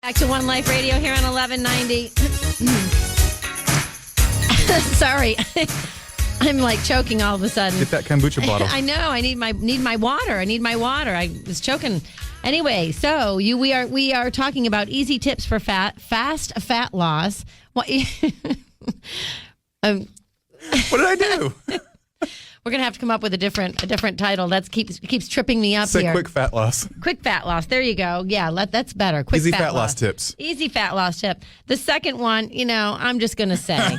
Back to One Life Radio here on 1190. Sorry. I'm like choking all of a sudden. Get that kombucha bottle. I know. I need my water. I was choking. Anyway, so we are talking about easy tips for fast fat loss. What did I do? We're gonna have to come up with a different title. That keeps tripping me up Say here. quick fat loss. Quick fat loss. There you go. Yeah, that's better. Quick Easy fat loss tips. Easy fat loss tip. The second one, I'm just gonna say,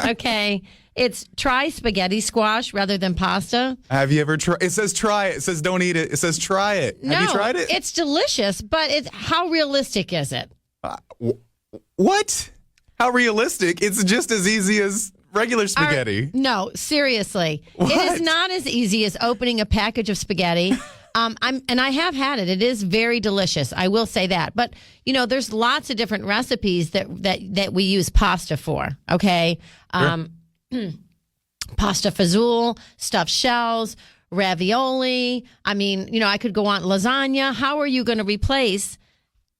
okay, it's try spaghetti squash rather than pasta. Have you ever tried? It says try it. It says don't eat it. It says try it. No, have you tried it? It's delicious, but how realistic is it? What? How realistic? It's just as easy as regular spaghetti. No, seriously. What? It is not as easy as opening a package of spaghetti. I have had it. It is very delicious. I will say that. But, there's lots of different recipes that we use pasta for, okay? Sure. Pasta fazool, stuffed shells, ravioli. I could go on lasagna. How are you going to replace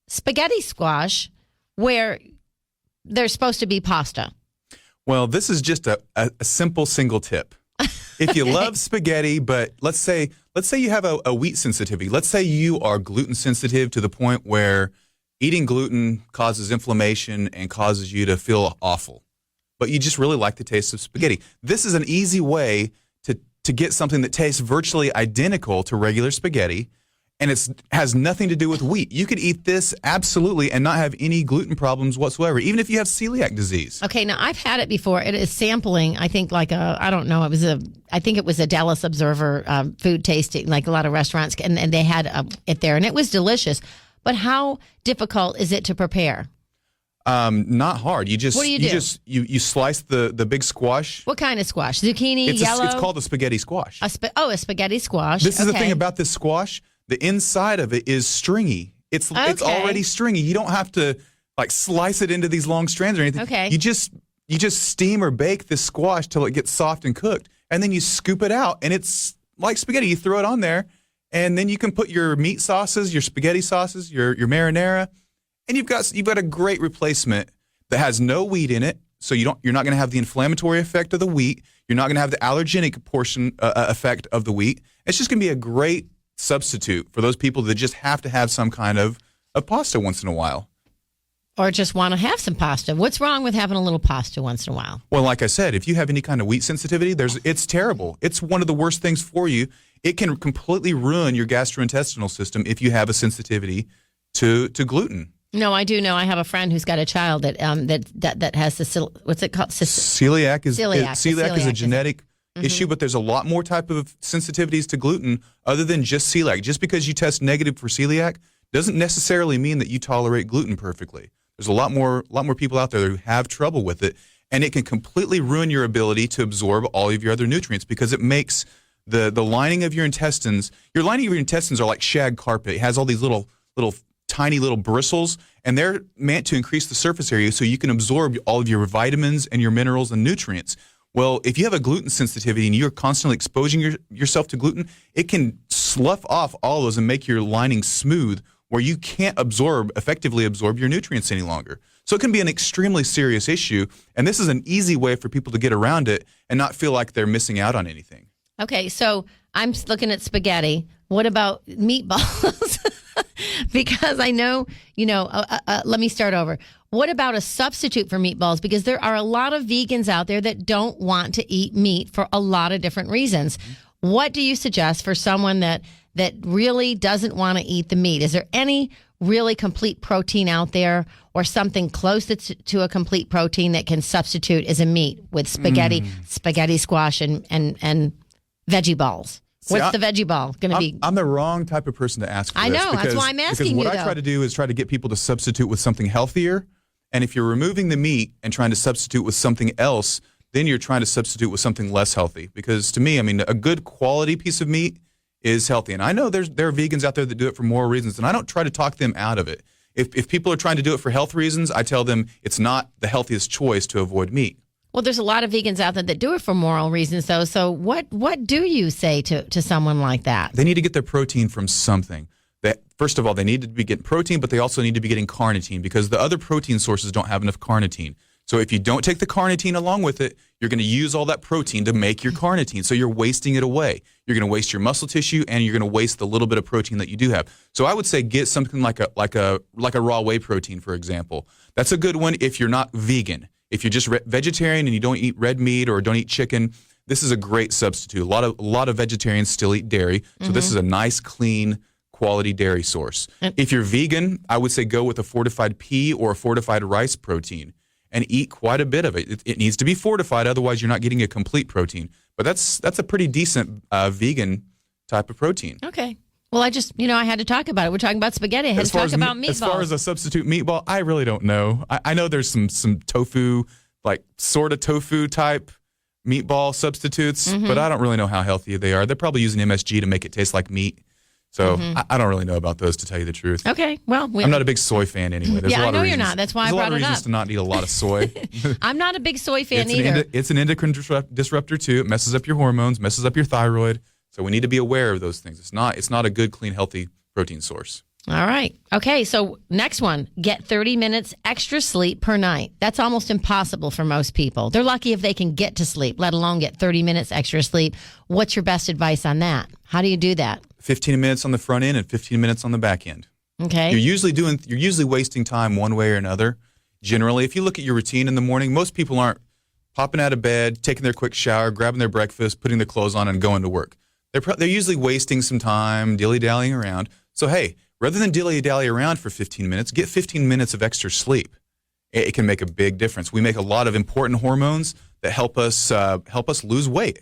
spaghetti squash where there's supposed to be pasta? Well, this is just a simple single tip. If you love spaghetti, but let's say you have a wheat sensitivity. Let's say you are gluten sensitive to the point where eating gluten causes inflammation and causes you to feel awful, but you just really like the taste of spaghetti. This is an easy way to get something that tastes virtually identical to regular spaghetti, and it has nothing to do with wheat. You could eat this absolutely and not have any gluten problems whatsoever, even if you have celiac disease. Okay, now I've had it before. It is sampling, I think, I think it was a Dallas Observer food tasting, like a lot of restaurants, and they had it there, and it was delicious. But how difficult is it to prepare? Not hard. You just what do you do? You slice the big squash. What kind of squash? Zucchini, yellow? It's called a spaghetti squash. A spaghetti squash. This is the thing about this squash. The inside of it is stringy. It's already stringy. You don't have to slice it into these long strands or anything. Okay. You just steam or bake this squash till it gets soft and cooked, and then you scoop it out, and it's like spaghetti. You throw it on there, and then you can put your meat sauces, your spaghetti sauces, your marinara, and you've got a great replacement that has no wheat in it. So you're not going to have the inflammatory effect of the wheat. You're not going to have the allergenic portion effect of the wheat. It's just going to be a great substitute for those people that just have to have some kind of pasta once in a while. Or just want to have some pasta. What's wrong with having a little pasta once in a while? Well, like I said, if you have any kind of wheat sensitivity, it's terrible. It's one of the worst things for you. It can completely ruin your gastrointestinal system if you have a sensitivity to gluten. No, I do know. I have a friend who's got a child that has what's it called? Celiac is a genetic Mm-hmm. issue, but there's a lot more type of sensitivities to gluten other than just celiac. Just because you test negative for celiac doesn't necessarily mean that you tolerate gluten perfectly. There's a lot more people out there who have trouble with it, and it can completely ruin your ability to absorb all of your other nutrients because it makes the lining of your intestines. Your lining of your intestines are like shag carpet. It has all these little tiny little bristles, and they're meant to increase the surface area so you can absorb all of your vitamins and your minerals and nutrients. Well, if you have a gluten sensitivity and you're constantly exposing yourself to gluten, it can slough off all those and make your lining smooth where you can't effectively absorb your nutrients any longer. So it can be an extremely serious issue, and this is an easy way for people to get around it and not feel like they're missing out on anything. Okay, so I'm looking at spaghetti. What about meatballs? Because I know, let me start over. What about a substitute for meatballs? Because there are a lot of vegans out there that don't want to eat meat for a lot of different reasons. What do you suggest for someone that really doesn't want to eat the meat? Is there any really complete protein out there or something close to a complete protein that can substitute as a meat with spaghetti squash and veggie balls? What's the veggie ball going to be? I'm the wrong type of person to ask for I this. know. That's why I'm asking you, Because what I try to do is try to get people to substitute with something healthier. And if you're removing the meat and trying to substitute with something else, then you're trying to substitute with something less healthy. Because to me, a good quality piece of meat is healthy. And I know there are vegans out there that do it for moral reasons, and I don't try to talk them out of it. If people are trying to do it for health reasons, I tell them it's not the healthiest choice to avoid meat. Well, there's a lot of vegans out there that do it for moral reasons, though. So what do you say to someone like that? They need to get their protein from something. that first of all, they need to be getting protein, but they also need to be getting carnitine because the other protein sources don't have enough carnitine. So if you don't take the carnitine along with it, you're going to use all that protein to make your carnitine. So you're wasting it away. You're going to waste your muscle tissue, and you're going to waste the little bit of protein that you do have. So I would say get something like a raw whey protein, for example. That's a good one if you're not vegan. If you're just vegetarian and you don't eat red meat or don't eat chicken, this is a great substitute. A lot of vegetarians still eat dairy, so this is a nice, clean, quality dairy source. If you're vegan, I would say go with a fortified pea or a fortified rice protein and eat quite a bit of it. It needs to be fortified, otherwise you're not getting a complete protein. But that's a pretty decent vegan type of protein. Okay. Well, I had to talk about it. We're talking about spaghetti. I had to talk about meatballs. As far as a substitute meatball, I really don't know. I know there's some tofu, like sort of tofu type meatball substitutes, but I don't really know how healthy they are. They're probably using MSG to make it taste like meat. So I don't really know about those, to tell you the truth. Okay, well. I'm not a big soy fan anyway. There's I know you're not. That's why I brought it up. There's a lot of reasons to not eat a lot of soy. I'm not a big soy fan either. It's an endocrine disruptor too. It messes up your hormones, messes up your thyroid. So we need to be aware of those things. It's not a good, clean, healthy protein source. All right. Okay, so next one, get 30 minutes extra sleep per night. That's almost impossible for most people. They're lucky if they can get to sleep, let alone get 30 minutes extra sleep. What's your best advice on that? How do you do that? 15 minutes on the front end and 15 minutes on the back end. Okay. You're usually wasting time one way or another. Generally, if you look at your routine in the morning, most people aren't popping out of bed, taking their quick shower, grabbing their breakfast, putting their clothes on, and going to work. They're usually wasting some time dilly-dallying around. So, hey, rather than dilly-dally around for 15 minutes, get 15 minutes of extra sleep. It can make a big difference. We make a lot of important hormones that help us lose weight.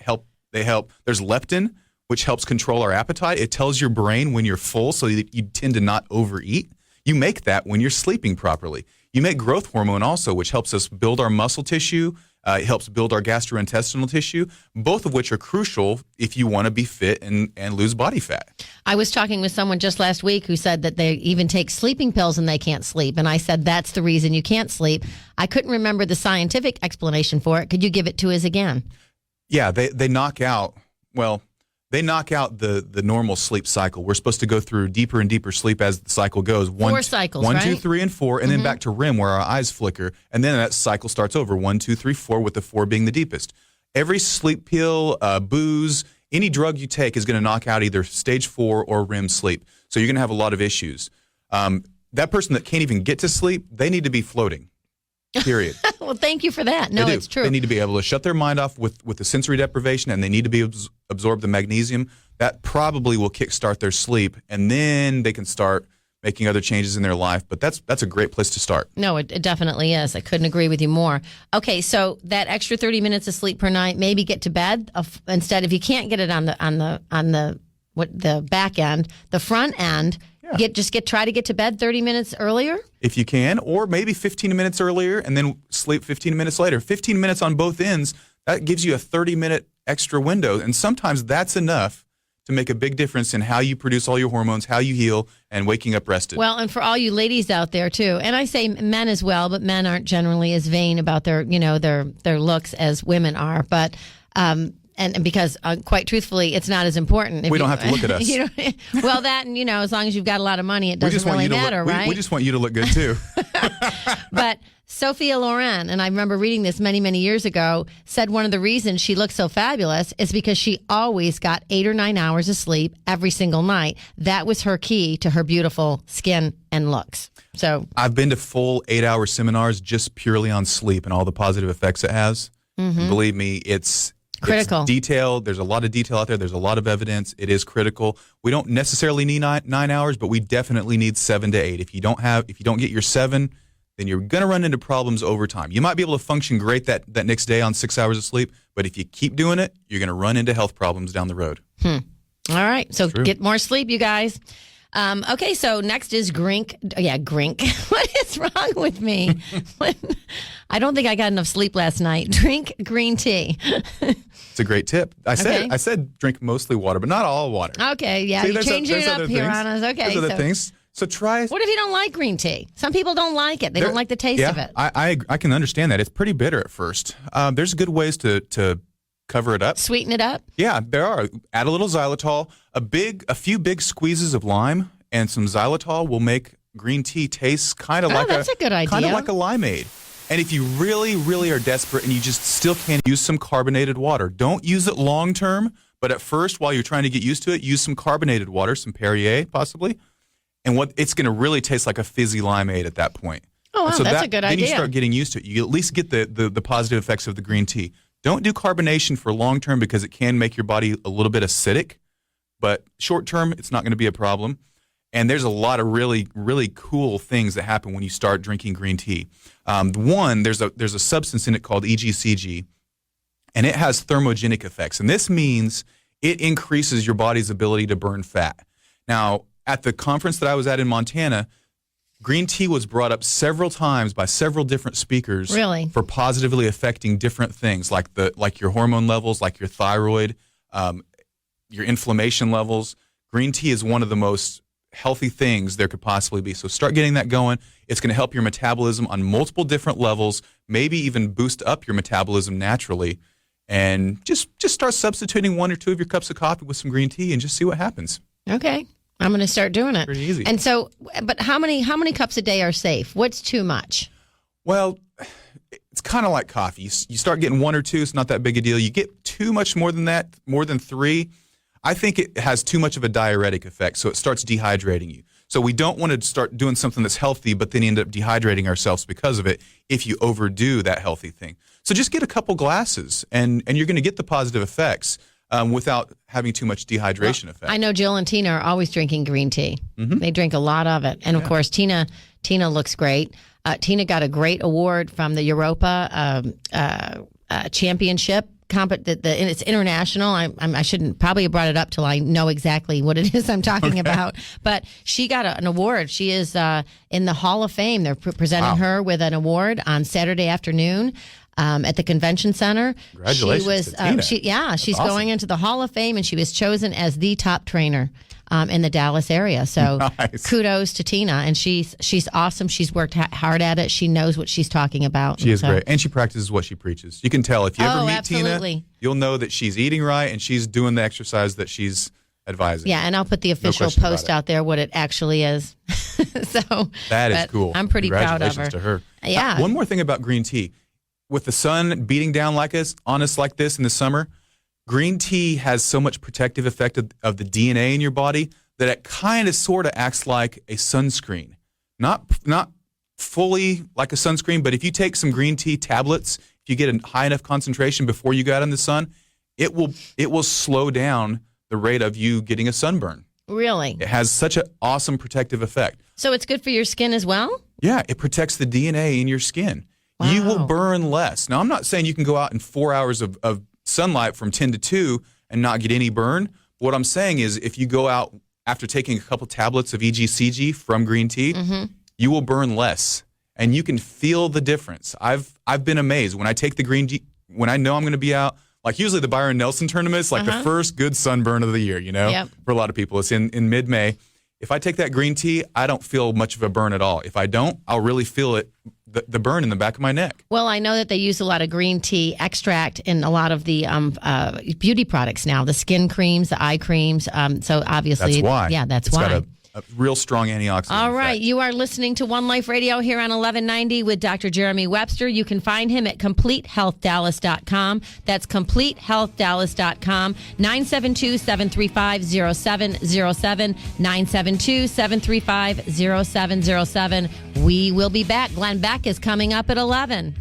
They help. There's leptin, which helps control our appetite. It tells your brain when you're full so that you tend to not overeat. You make that when you're sleeping properly. You make growth hormone also, which helps us build our muscle tissue. It helps build our gastrointestinal tissue, both of which are crucial if you want to be fit and lose body fat. I was talking with someone just last week who said that they even take sleeping pills and they can't sleep. And I said, that's the reason you can't sleep. I couldn't remember the scientific explanation for it. Could you give it to us again? Yeah, they knock out, the normal sleep cycle. We're supposed to go through deeper and deeper sleep as the cycle goes. 4 cycles, One, right? 2, 3, and 4, and then back to REM where our eyes flicker. And then that cycle starts over, 1, 2, 3, 4, with the 4 being the deepest. Every sleep pill, booze, any drug you take is going to knock out either stage 4 or REM sleep. So you're going to have a lot of issues. That person that can't even get to sleep, they need to be floating. Period. Well, thank you for that. No, it's true. They need to be able to shut their mind off with the sensory deprivation, and they need to be absorb the magnesium. That probably will kickstart their sleep, and then they can start making other changes in their life. But that's a great place to start. No, it definitely is. I couldn't agree with you more. Okay, so that extra 30 minutes of sleep per night, maybe get to bed instead. If you can't get it on the back end, the front end. Yeah. Try to get to bed 30 minutes earlier? If you can, or maybe 15 minutes earlier and then sleep 15 minutes later. 15 minutes on both ends, that gives you a 30-minute extra window. And sometimes that's enough to make a big difference in how you produce all your hormones, how you heal, and waking up rested. Well, and for all you ladies out there too, and I say men as well, but men aren't generally as vain about their looks as women are. But and because quite truthfully, it's not as important. We don't have to look at us. Well, that and as long as you've got a lot of money, it doesn't really matter, right? We just want you to look good too. But Sophia Loren, and I remember reading this many, many years ago, said one of the reasons she looks so fabulous is because she always got 8 or 9 hours of sleep every single night. That was her key to her beautiful skin and looks. So I've been to full 8-hour seminars just purely on sleep and all the positive effects it has. And believe me, it's critical. It's detailed. There's a lot of detail out there. There's a lot of evidence. It is critical. We don't necessarily need 9 hours, but we definitely need 7 to 8. If you don't get your 7, then you're going to run into problems over time. You might be able to function great that next day on 6 hours of sleep, but if you keep doing it, you're going to run into health problems down the road. All right. So get more sleep, you guys. Okay, so next is Grink. Yeah, Grink. What is wrong with me? I don't think I got enough sleep last night. Drink green tea. It's a great tip. I said drink mostly water, but not all water. Okay, yeah, you're changing it up here on us. Okay, there's other things. So try. What if you don't like green tea? Some people don't like it. They don't like the taste of it. I can understand that. It's pretty bitter at first. There's good ways to cover it up. Sweeten it up? Yeah, there are. Add a little xylitol, a few big squeezes of lime, and some xylitol will make green tea taste kind of that's a good idea. Kind of like a limeade. And if you really, really are desperate and you just still can't, use some carbonated water. Don't use it long term, but at first, while you're trying to get used to it, use some carbonated water, some Perrier possibly. And what it's going to really taste like a fizzy limeade at that point. Oh, wow, so that's a good then idea. You start getting used to it. You at least get the positive effects of the green tea. Don't do carbonation for long term because it can make your body a little bit acidic. But short term, it's not going to be a problem. And there's a lot of really, really cool things that happen when you start drinking green tea. One, there's a substance in it called EGCG, and it has thermogenic effects. And this means it increases your body's ability to burn fat. Now, at the conference that I was at in Montana, green tea was brought up several times by several different speakers for positively affecting different things, like your hormone levels, like your thyroid, your inflammation levels. Green tea is one of the most healthy things there could possibly be. So start getting that going. It's going to help your metabolism on multiple different levels, maybe even boost up your metabolism naturally. And just start substituting 1 or 2 of your cups of coffee with some green tea and just see what happens. Okay. I'm going to start doing it. Pretty easy. And so, but how many cups a day are safe? What's too much? Well, it's kind of like coffee. You start getting 1 or 2, it's not that big a deal. You get too much more than that, more than 3, I think it has too much of a diuretic effect, so it starts dehydrating you. So we don't want to start doing something that's healthy, but then end up dehydrating ourselves because of it if you overdo that healthy thing. So just get a couple glasses, and you're going to get the positive effects without having too much dehydration effect. I know Jill and Tina are always drinking green tea. Mm-hmm. They drink a lot of it. And, of course, Tina looks great. Tina got a great award from the Europa Championship. It's international. I shouldn't probably have brought it up till I know exactly what it is I'm talking about. But she got an award. She is in the Hall of Fame. They're presenting her with an award on Saturday afternoon at the convention center. Congratulations to Tina. She's awesome. going into the Hall of Fame, and she was chosen as the top trainer in the Dallas area. So kudos to Tina, and she's awesome. She's worked hard at it. She knows what she's talking about. She is great, and she practices what she preaches. You can tell if you ever meet absolutely. Tina, you'll know that she's eating right and she's doing the exercise that she's advising. Yeah, and I'll put the official post out there what it actually is. So that is cool. I'm pretty proud of her. Congratulations to her. Yeah. One more thing about green tea. With the sun beating down on us like this in the summer, green tea has so much protective effect of the DNA in your body that it kind of sort of acts like a sunscreen. Not fully like a sunscreen, but if you take some green tea tablets, if you get a high enough concentration before you go out in the sun, it will slow down the rate of you getting a sunburn. Really? It has such an awesome protective effect. So it's good for your skin as well? Yeah, it protects the DNA in your skin. Wow. You will burn less. Now, I'm not saying you can go out in 4 hours of sunlight from 10 to 2 and not get any burn. What I'm saying is if you go out after taking a couple tablets of EGCG from green tea, you will burn less, and you can feel the difference. I've been amazed. When I take the green tea, when I know I'm going to be out, like usually the Byron Nelson tournament is like the first good sunburn of the year, for a lot of people. It's in mid-May. If I take that green tea, I don't feel much of a burn at all. If I don't, I'll really feel it, the burn in the back of my neck. Well, I know that they use a lot of green tea extract in a lot of the beauty products now, the skin creams, the eye creams. So obviously, that's why. Yeah, that's it's why. Got a real strong antioxidant. All right. effect. You are listening to One Life Radio here on 1190 with Dr. Jeremy Webster. You can find him at CompleteHealthDallas.com. That's CompleteHealthDallas.com. 972-735-0707. 972-735-0707. We will be back. Glenn Beck is coming up at 11.